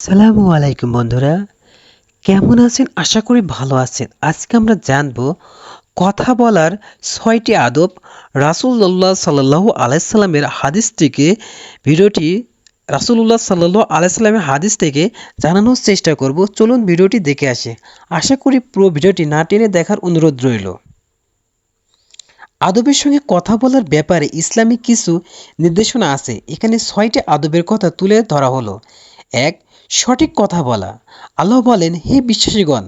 আসসালামু আলাইকুম বন্ধুরা, কেমন আছেন? আশা করি ভালো আছেন। আজকে আমরা জানবো কথা বলার ৬টি আদব। রাসূলুল্লাহ সাল্লাল্লাহু আলাইহি সাল্লামের হাদিস থেকে ভিডিওটি রাসূলুল্লাহ সাল্লাল্লাহু আলাইহি সাল্লামের হাদিস থেকে জানানোর চেষ্টা করব। চলুন ভিডিওটি দেখে আসি। আশা করি পুরো ভিডিওটি না টেনে দেখার অনুরোধ রইল। আদবের সঙ্গে কথা বলার ব্যাপারে ইসলামিক কিছু নির্দেশনা আছে। এখানে ৬টি আদবের কথা তুলে ধরা হলো। ১. সঠিক কথা বলা। আল্লাহ বলেন, হে বিশ্বাসীগণ,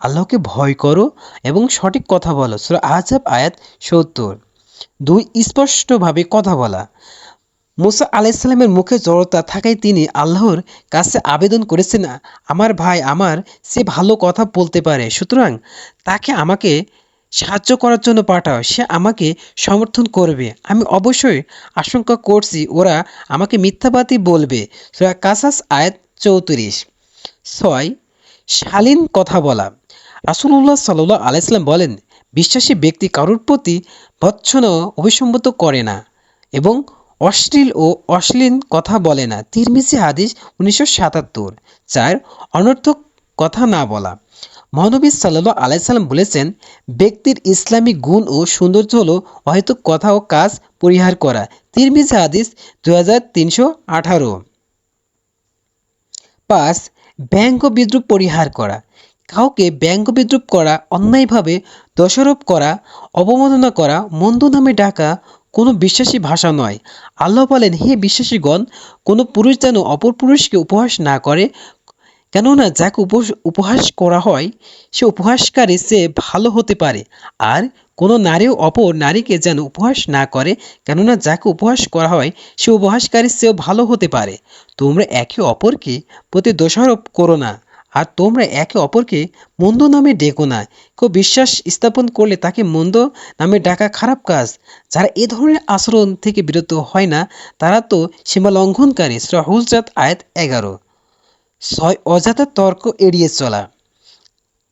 আল্লাহকে ভয় করো এবং সঠিক কথা বলো। সূরা আহজাব আয়াত ৭০। ২. স্পষ্টভাবে কথা বলা। মুসা আলাইসাল্লামের মুখে জড়তা থাকায় তিনি আল্লাহর কাছে আবেদন করেছেন, আমার ভাই আমার সে ভালো কথা বলতে পারে, সুতরাং তাকে আমাকে সাহায্য করার জন্য পাঠাও, সে আমাকে সমর্থন করবে। আমি অবশ্যই আশঙ্কা করছি ওরা আমাকে মিথ্যাবাদী বলবে। সূরা কাসাস আয়াত ৩৪। ৬. শালীন কথা বলা। রাসূলুল্লাহ সাল্লাল্লাহু আলাইহি সাল্লাম বলেন, বিশ্বাসী ব্যক্তি কারোর প্রতি ভৎসনা অভিসম্মত করে না এবং অশ্লীল কথা বলে না। তিরমিজি হাদিস ১৯৭৭। ৪. অনর্থক কথা না বলা। মহানবী সাল্লাল্লাহু আলাইহি সাল্লাম বলেছেন, ব্যক্তির ইসলামী গুণ ও সৌন্দর্য হলো অহেতুক কথা ও কাজ পরিহার করা। তিরমিজি হাদিস ২৩১৮। ৫. ব্যঙ্গ বিদ্রুপ পরিহার করা। কাউকে ব্যঙ্গ বিদ্রুপ করা, অন্যায়ভাবে দোষারোপ করা, অবমাননা করা, মন্দ নামে ডাকা কোনো বিশ্বাসী ভাষা নয়। আল্লাহ বলেন, হে বিশ্বাসীগণ, কোনো পুরুষ যেন অপর পুরুষকে উপহাস না করে, কেননা যাকে উপহাস করা হয় সে উপহাসকারীর চেয়ে ভালো হতে পারে, আর কোনো নারীও অপর নারীকে যেন উপহাস না করে, কেননা যাকে উপহাস করা হয় সে উপহাসকারীর চেয়েও ভালো হতে পারে। তোমরা একে অপরকে প্রতি দোষারোপ করো না, আর তোমরা একে অপরকে মন্দ নামে ডেকো না। কেউ বিশ্বাস স্থাপন করলে তাকে মন্দ নামে ডাকা খারাপ কাজ। যারা এ ধরনের আচরণ থেকে বিরত হয় না তারা তো সীমা লঙ্ঘনকারী। সূরা হুজরাত আয়াত ১১। ৬. অযথা তর্ক এড়িয়ে চলা।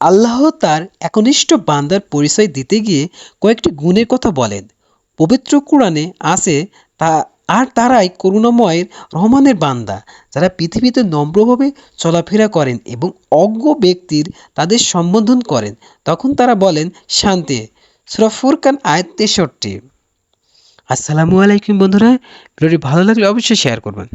আল্লাহ তার একনিষ্ঠ বান্দার পরিচয় দিতে গিয়ে কয়েকটি গুণের কথা বলেন। পবিত্র কুরআনে আছে, তারাই করুণাময় রহমানের বান্দা, যারা পৃথিবীতে নম্রভাবে চলাফেরা করেন এবং অজ্ঞ ব্যক্তির তাদের সম্বোধন করেন, তখন তারা বলেন শান্তি। সূরা ফুরকান আয়াত ৬৩। আসসালামু আলাইকুম বন্ধুরা, ভিডিওটি ভালো লাগলে অবশ্যই শেয়ার করবেন।